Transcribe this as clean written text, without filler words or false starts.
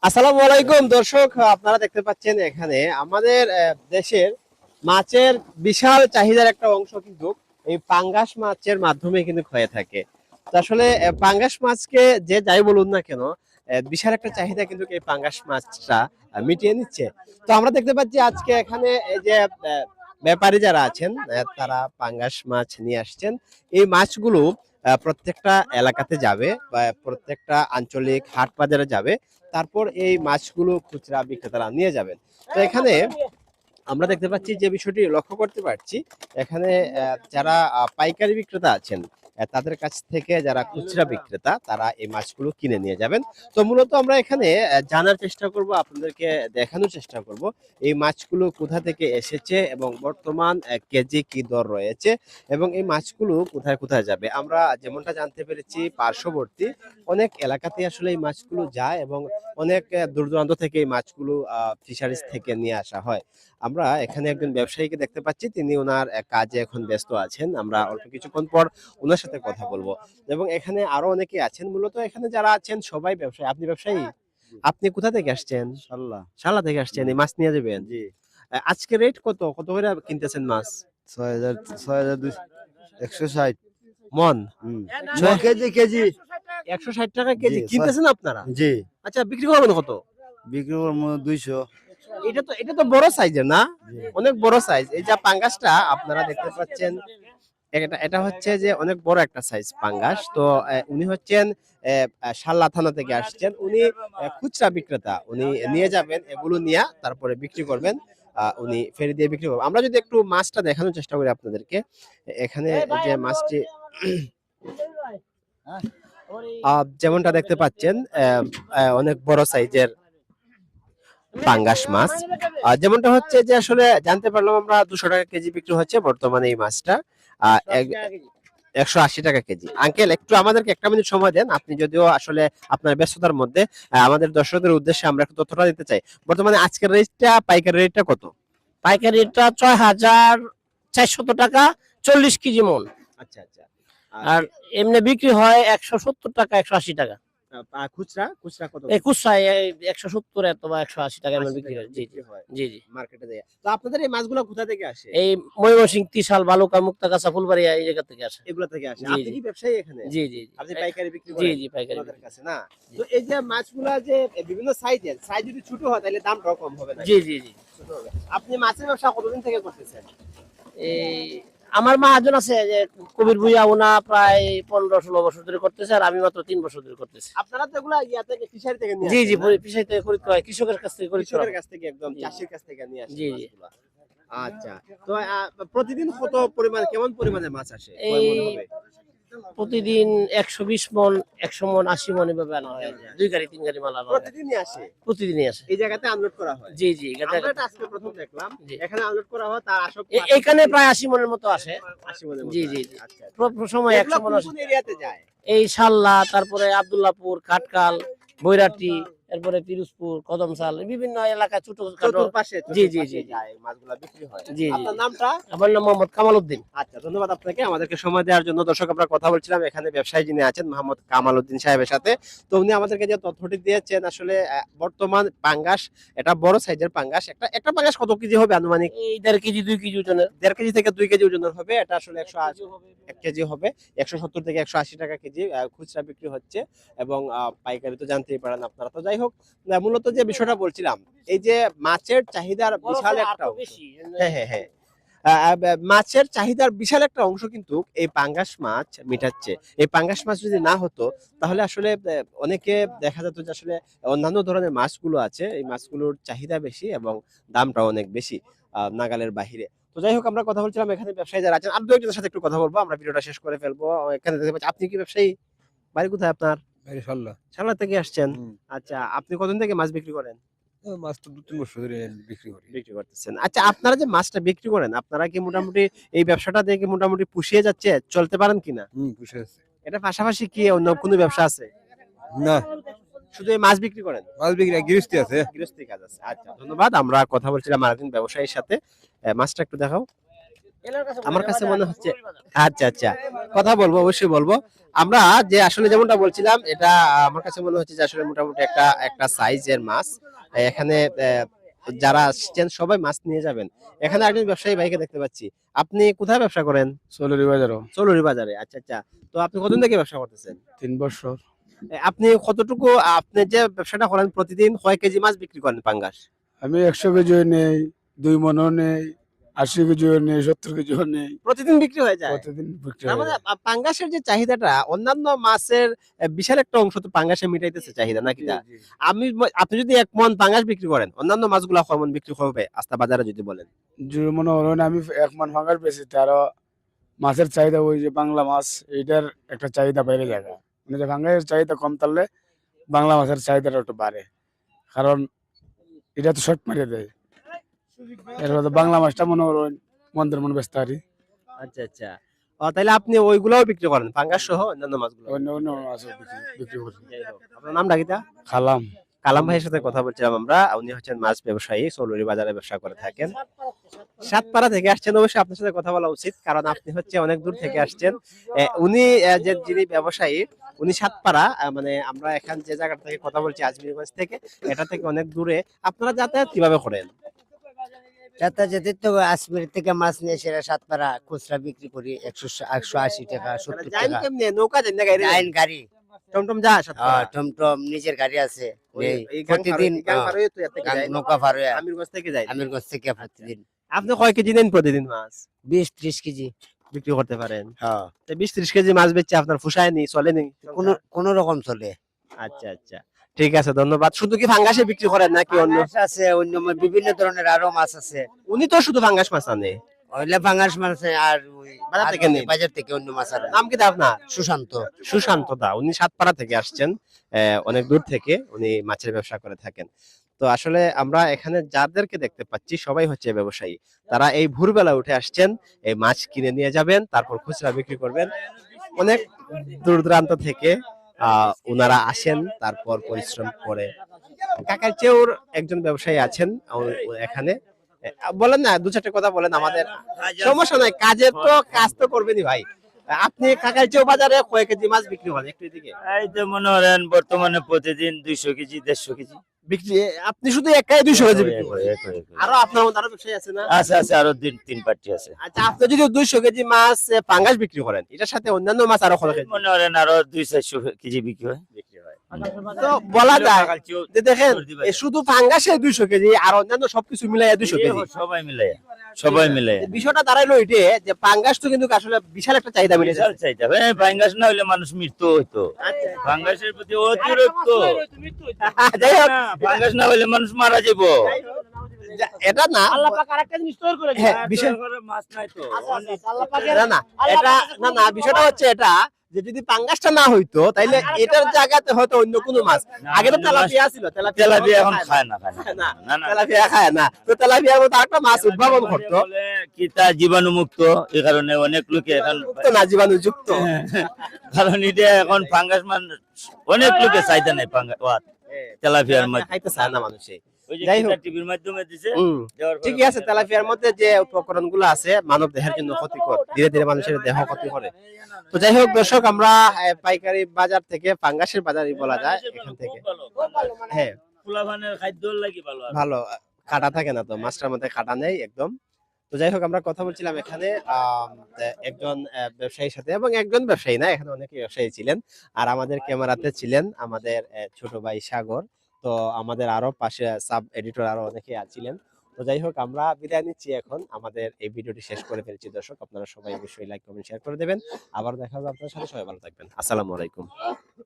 আসসালামু আলাইকুম দর্শক, আপনারা দেখতে পাচ্ছেন এখানে আমাদের দেশের মাছের বিশাল চাহিদার একটা অংশ কিন্তু এই পাঙ্গাস মাছের মাধ্যমে কিন্তু হয়ে থাকে। তো আসলে পাঙ্গাস মাছকে যে যাই বলুন না কেন, বিশাল একটা চাহিদা কিন্তু এই পাঙ্গাস মাছটা মিটিয়ে নিচ্ছে। তো আমরা দেখতে পাচ্ছি আজকে এখানে এই যে ব্যাপারী যারা আছেন, তারা পাঙ্গাস মাছ নিয়ে আসছেন। এই মাছগুলো প্রত্যেকটা এলাকাতে যাবে বা প্রত্যেকটা আঞ্চলিক হাট বাজারে যাবে। তারপর এই মাছগুলো খুচরা বিক্রেতারা নিয়ে যাবেন। তো এখানে আমরা দেখতে পাচ্ছি যে বিষয়টি লক্ষ্য করতে পারছি, এখানে যারা পাইকারি বিক্রেতা আছেন, তাদের কাছ থেকে যারা খুচরা বিক্রেতা তারা এই মাছগুলো কিনে নিয়ে যাবেন। তো মূলত আমরা এখানে জানার চেষ্টা করব, আপনাদেরকে দেখানোর চেষ্টা করব এই মাছগুলো কোথা থেকে এসেছে এবং বর্তমান কেজি কি দর রয়েছে এবং এই মাছগুলো কোথায় কোথায় যাবে। আমরা যেমনটা জানতে পেরেছি পার্শ্ববর্তী অনেক এলাকাতে আসলে এই মাছগুলো যায় এবং অনেক দূর দূরান্ত থেকে এই মাছগুলো ফিশারিজ থেকে নিয়ে আসা হয়। আমরা এখানে একজন ব্যবসায়ীকে দেখতে পাচ্ছি, তিনি ওনার কাজে এখন ব্যস্ত আছেন। আমরা অল্প কিছুক্ষণ পর ওনার সাথে কথা বলবো এবং এখানে আরো অনেকে আছেন। মূলত এখানে যারা আছেন সবাই ব্যবসায়ী। আপনি ব্যবসায়ী? আপনি কোথা থেকে আসছেন? শালা থেকে আসছেন এই মাছ নিয়ে যাবেন? আজকে রেট কত কত করে কিনতেছেন মাছ? ৬,০০০ ৬,২০০ ১৬০ মন? কেজি কেজি 160 টাকা কেজি জি, কিনতেছেন আপনারা? জি আচ্ছা, বিক্রি করবেন কত? বিক্রি করবো ২০০। এটা তো বড় সাইজের না? জি অনেক বড় সাইজ। এই যে পাঙ্গাসটা আপনারা দেখতে পাচ্ছেন, এটা হচ্ছে যে অনেক বড় একটা সাইজ পাঙ্গাস। তো উনি হচ্ছেন শাল্লা থানা থেকে আসছেন। উনি খুচরা বিক্রেতা। উনি নিয়ে যাবেন, এগুলো নিয়ে তারপরে বিক্রি করবেন। উনি ফেরি দিয়ে বিক্রি করবেন। আমরা যদি একটু মাছটা দেখানোর চেষ্টা করি আপনাদেরকে, এখানে যে মাছটি যেমনটা দেখতে পাচ্ছেন, অনেক বড় সাইজের পাঙ্গাস মাছ। যেমনটা হচ্ছে যে আসলে জানতে পারলাম আমরা 200 টাকা কেজি বিক্রি হচ্ছে বর্তমানে এই মাছটা। আহ, এক- 180 টাকা কেজি। আঙ্কেল, একটু আমাদেরকে একটা মিনিট সময় দেন। আপনি যদিও আসলে আপনার ব্যস্ততার মধ্যে, আমাদের দর্শকদের উদ্দেশ্যে আমরা একটু তথ্যটা দিতে চাই। বর্তমানে আজকের রেটটা, পাইকারি রেটটা কত? পাইকারি রেটটা ৬,৪০০ টাকা 40 কেজি মন। আচ্ছা আচ্ছা। আর এমনি বিক্রি হয় ১৭০ টাকা ১৮০ টাকা। খুচরা খুচরা কত? এই খুচরায় ১৭০ অথবা ১৮০ টাকা এমন 80 বিক্রি টাকা হয়। জি জি বিক্রি হয় জি জি। মার্কেটে দেয়া। তো আপনাদের এই মাছগুলো কোথা থেকে আসে? এই ময়মনসিংহ, ত্রিশাল, বালুকা, মুক্তাগাছা, ফুলবাড়িয়া এই জায়গা থেকে আসে। এগুলা থেকে আসে? জি আপনি জি কি ব্যবসায়ী এখানে? জি জি জি। আপনি পাইকারি বিক্রি জি করেন জি পাইকারি ওনাদের বিক্রি। কাছে না? জি তো এই যে মাছগুলা যে বিভিন্ন সাইজের, সাইজ যদি ছোট হয় তাহলে দামটাও কম হবে না? জি জি জি। ছোট হবে। আপনি মাছের ব্যবসা কতদিন থেকে করতেছেন? এই আমার মহাজন আছে যে কবির ভুইয়া, ওনা প্রায় ১৫-১৬ বছর ধরে করতেছে, আর আমি মাত্র 3 বছর ধরে করতেছি। আপনারা তো এগুলা ইয়া থেকে, ফিশারি থেকে নিয়ে জি আসেন জি, না? পিছাই থেকে খরিদ করা হয়, কৃষকের কাছ থেকে খরিদ করা কৃষকের হয়। কাছ থেকে, একদম জি চাষীর কাছ থেকে নিয়ে আসেন জি জি। মাছগুলা। আচ্ছা। তো প্রতিদিন কত পরিমাণ, কেমন পরিমাণে মাছ আসে? কয় এই মণ হবে? প্রতিদিন ১২০ মন, ১০০ মন, ৮০ মন এভাবে আনা হয়। ২ গাড়ি ৩ গাড়ি মাল আনা হয়। প্রতিদিনই আসে? প্রতিদিনই আসে। এই জায়গাতে আনলোড করা হয়? জি জি। আমরা এটা আজকে প্রথম দেখলাম। জি। এখানে আনলোড করা হয়, তার আসল এখানে প্রায় ৮০ মনের মতো আসে। 80 মনের মতো জি জি আসে। জি। আচ্ছা আচ্ছা। সময় এগুলা ১০০ মন কোন আসে। কোন এরিয়াতে যায়? এই শাল্লা, তারপরে আব্দুল্লাহপুর, কাটকাল, বৈরাটি, এরপরে পিরোজপুর, কদমসাল, বিভিন্ন এলাকায় ছোটখাটো। চতুর্পাশে জি জি জি জি। যায়, মাছগুলা বিক্রি হয়। জি জি। আপনার নামটা? আমার নাম মোহাম্মদ কামাল উদ্দিন। আচ্ছা, ধন্যবাদ আপনাকে আমাদেরকে সময় দেওয়ার জন্য। দর্শক, আমরা কথা বলছিলাম এখানে ব্যবসায়ী যিনি আছেন মোহাম্মদ কামাল উদ্দিন সাহেবের সাথে। তো উনি আমাদেরকে যে তথ্যটি দিয়েছেন, আসলে বর্তমান পাঙ্গাস, এটা বড় সাইজের পাঙ্গাস। একটা একটা পাঙ্গাস কত কেজি হবে আনুমানিক? এই ১.৫ কেজি ২ কেজি ওজনের। ১.৫ কেজি থেকে ২ কেজি ওজনের হবে। এটা আসলে ১ কেজি হবে ১৭০ থেকে ১৮০ টাকা কেজি খুচরা বিক্রি হচ্ছে। এবং পাইকারি তো জানতেই পারেন আপনারা। তো যাই হোক, মূলত যে বিষয়টা বলছিলাম, এই যে মাছের চাহিদার বিশাল একটা অংশ। হ্যাঁ হ্যাঁ হ্যাঁ। মাছের চাহিদার বিশাল একটা অংশ কিন্তু এই পাঙ্গাস মাছ মিটাচ্ছে। এই পাঙ্গাস মাছ যদি না হতো, তাহলে আসলে অনেকে দেখা যেত যে আসলে অন্যান্য ধরনের মাছগুলো আছে, এই মাছগুলোর চাহিদা বেশি এবং দামটাও অনেক বেশি, নাগালের বাহিরে। তো যাই হোক, আমরা কথা বলছিলাম এখানে ব্যবসায়ী যারা আছেন, আর দু একজনের সাথে একটু কথা বলবো, আমরা ভিডিওটা শেষ করে ফেলবো। এখানে দেখতে পাচ্ছি, আপনি কি ব্যবসায়ী? বাড়ি কোথায় আপনার? শালা থেকে আসছেন? আচ্ছা, আপনি কতদিন থেকে মাছ বিক্রি করেন? মাছ তো ২-৩ বছর ধরে বিক্রি করি। বিক্রি করতেছেন। আচ্ছা, আপনারা যে মাছটা বিক্রি করেন, আপনারা কি মোটামুটি এই ব্যবসাটা দিয়ে কি মোটামুটি পুষিয়ে যাচ্ছে, চলতে পারেন কিনা? পুষে আছে। এটা পাশাপাশি কি অন্য কোনো ব্যবসা আছে? না, শুধু এই মাছ বিক্রি করেন? মাছ বিক্রি গৃহস্থী আছে। গৃহস্থী কাজ আছে। আচ্ছা, ধন্যবাদ। আমরা কথা বলছিলাম আরেকজন ব্যবসায়ীর সাথে। মাছটা একটু দেখাও। আমার কাছে মনে হচ্ছে আচ্ছা আচ্ছা কথা বলবো, অবশ্যই বলবো। আমরা যে আসলে যেমনটা বলছিলাম এটা আমার কাছে মনে হচ্ছে যে আসলে মোটামুটি একটা একটা সাইজের মাছ। এখানে যারা আসছেন সবাই মাছ নিয়ে যাবেন। এখানে একজন ব্যবসায়ী ভাইকে দেখতে পাচ্ছি। আপনি কোথায় ব্যবসা করেন? চলরি বাজারও চৌলুরি বাজারে। আচ্ছা আচ্ছা। তো আপনি কতদিন থেকে ব্যবসা করতেছেন? 3 বছর। আপনি কতটুকু, আপনি যে ব্যবসাটা করেন প্রতিদিন কয় কেজি মাছ বিক্রি করেন পাঙ্গাস? আমি 100 কেজিও নেই, 2 মনও নেই, 80 কেজিও নেই, 70 কেজিও নেই, প্রতিদিন বিক্রি হয়ে যায়? প্রতিদিন বিক্রি তার হয়। মানে পাঙ্গাসের যে চাহিদাটা অন্যান্য মাছের বিশাল একটা অংশ তো পাঙ্গাসে মিটাইতেছে চাহিদা নাকি তা? আপনি যদি 1 মন পাঙ্গাস বিক্রি করেন অন্যান্য মাছগুলো কয় মন বিক্রি হবে আস্তা বাজারে যদি বলেন? মনে হলো না আমি 1 মন ফাঙ্গাস বেশি, তারও মাছের চাহিদা ওই যে বাংলা মাছ এইটার একটা চাহিদা বাইরে যায়। মানে যে ফাঙ্গাসের চাহিদা কম তাহলে বাংলা মাছের চাহিদাটা একটু বাড়ে, কারণ এটা তো শর্ট মারিয়ে দেয়। এরপর বাংলা মাছটা মনে হলো মন্দের মনে ব্যস্ত আরি, আচ্ছা আচ্ছা। তাহলে আপনি ওইগুলাও বিক্রি করেন পাঙ্গাস সহ অন্যান্য মাছগুলো? অন্য অন্য মাছ বিক্রি করি। যাই হোক, আপনার নামটা কি তা? খালাম। কালাম ভাইয়ের সাথে কথা বলছিলাম আমরা। উনি হচ্ছেন মাছ ব্যবসায়ী, চৌলুরি বাজারে ব্যবসা করে থাকেন। সাতপাড়া থেকে আসছেন, অবশ্যই আপনার সাথে কথা বলা উচিত কারণ আপনি হচ্ছে অনেক দূর থেকে আসছেন। উনি যে যিনি ব্যবসায়ী উনি সাতপাড়া, মানে আমরা এখান যে জায়গাটা থেকে কথা বলছি আজমিরগঞ্জ থেকে, এটা থেকে অনেক দূরে। আপনারা যাতায়াত কিভাবে করেন? যাতায়াতের তো আজমির থেকে মাছ নিয়ে সেরা সাতপাড়া খুচরা বিক্রি করি 180 টাকা, 70 যাইন টাকা। কেমনে? নৌকা যান না গাড়ি? লাইন গাড়ি, টমটম যা সাতপাড়া? টমটম নিজের গাড়ি আছে। এই গাং প্রতিদিন গাং পার হয়ে তো এত থেকে যায় না? নৌকা পার হয়ে আমিরগঞ্জ থেকে যাই। আমিরগঞ্জ থেকে প্রতিদিন আপনি কয় কেজি নেন প্রতিদিন মাছ 20-30 কেজি। বিক্রি করতে পারেন? হ্যাঁ, 20-30 কেজি মাছ বেচে আপনার ফুসায়নি চলেনি? কোন রকম চলে। আচ্ছা আচ্ছা, ঠিক আছে, ধন্যবাদ। শুধু কি ফাঙ্গাসে বিক্রি করেন নাকি অন্য? মাছ আছে, অন্য বিভিন্ন ধরনের আরো মাছ আছে। উনি তো শুধু ফাঙ্গাস মাছ আনে। ওইলে পাঙ্গাস মাছ আছে, আর ওই বাজার থেকে নেন? বাজার থেকে অন্য মাছ আর নাম কি তা আপনার? সুশান্ত। সুশান্ত দা, উনি সাতপাড়া থেকে আসছেন, অনেক দূর থেকে উনি মাছের ব্যবসা করে থাকেন। তো আসলে আমরা এখানে যাদেরকে দেখতে পাচ্ছি সবাই হচ্ছে ব্যবসায়ী। তারা এই ভোরবেলা উঠে আসছেন, এই মাছ কিনে নিয়ে যাবেন, তারপর খুচরা বিক্রি করবেন। অনেক দূর দূরান্ত থেকে ওনারা আসেন, তারপর পরিশ্রম করে। কাকারচেউর একজন ব্যবসায়ী আছেন এখানে। বলেন না, 2-4টা কথা বলেন আমাদের। সমস্যা নাই, কাজের তো কাজ তো করবেনই ভাই। আপনি কাকারচেউ বাজারে কয় কেজি মাছ বিক্রি করেন একটু এদিকে? এই তো মনে করেন বর্তমানে প্রতিদিন 200 কেজি 150 কেজি বিক্রি? আপনি শুধু একাই 200 কেজি বিক্রি করেন? আরো আপনার মতো আরো ব্যবসায়ী আছে না? আছে আছে, আরো 3 পার্টি আছে। আচ্ছা, আপনি যদি 200 কেজি মাছ পাঙ্গাস বিক্রি করেন, এটার সাথে অন্যান্য মাছ আরো কত কেজি মনে করেন আরো 200-400 কেজি বিক্রি হয়। তো বলা যায় যে দেখেন এই শুধু পাঙ্গাসে 200 কেজি আর অন্যান্য সবকিছু মিলাইয়া 200 কেজি। সবাই মিলে বিষয়টা দাঁড়াইলো এটে যে পাঙ্গাস তো কিন্তু আসলে বিশাল একটা চাহিদা মিলে বিশাল চাইতে হবে। ফাঙ্গাস না হলে মানুষ মৃত্যু হইতো। ফাঙ্গাসের প্রতি অতিরিক্ত, যাই হোক, ফাঙ্গাস না হলে মানুষ মারা যাবো। এটা না আল্লাহ পাক আরেকটা জিনিস তৈরি করে হ্যাঁ, বিষয় মাছ নাই তো। আল্লাহ পাকের এটা না, এটা না না, বিষয়টা হচ্ছে এটা যে যদি পাঙ্গাসটা না হইতো তাইলে এটার জায়গাতে হয়তো অন্য কোনো মাছ। আগে তো তেলাপিয়া ছিল, তেলাপিয়া এখন খায় না না, না না। তেলাপিয়া খায় না, তো তেলাপিয়ার মতো আরেকটা মাছ উদ্ভাবন করতো। বলে কি তা জীবাণু মুক্ত, এই কারণে অনেক লোকে এখন মুক্ত না, জীবাণু যুক্ত। কারণ এটা এখন ফাঙ্গাস অনেক লোকে চাইতে নাই তেলাপিয়ার মধ্যে। খাইতে চায় না মানুষে। ওই যে যাই হোক। টিভির মাধ্যমে দিছে দেওয়ার পরে ঠিকই আছে, তেলাপিয়ার মধ্যে যে উপকরণ গুলো আছে মানব দেহের জন্য ক্ষতিকর, ধীরে ধীরে মানুষের দেহ ক্ষতি করে। তো যাই হোক দর্শক, আমরা পাইকারি বাজার থেকে পাঙ্গাসের বাজারই বলা যায় এখান থেকে। হ্যাঁ, পোলাপানের খাদ্য লাগি ভালো আর। ভালো কাটা থাকে না, তো মাছটার মধ্যে কাটা নেই একদম। তো যাই হোক, আমরা কথা বলছিলাম এখানে একজন ব্যবসায়ীর সাথে, এবং একজন ব্যবসায়ী না, এখানে অনেকে ব্যবসায়ী ছিলেন। আর আমাদের ক্যামেরাতে ছিলেন আমাদের ছোট ভাই সাগর। তো আমাদের আরো পাশে সাব এডিটর আরো অনেকে ছিলেন। তো যাই হোক, আমরা বিদায় নিচ্ছি এখন, আমাদের এই ভিডিওটি শেষ করে ফেলছি। দর্শক, আপনারা সবাই অবশ্যই লাইক কমেন্ট শেয়ার করে দেবেন। আবার দেখা হবে আপনার সাথে, সবাই ভালো থাকবেন। আসসালামু আলাইকুম।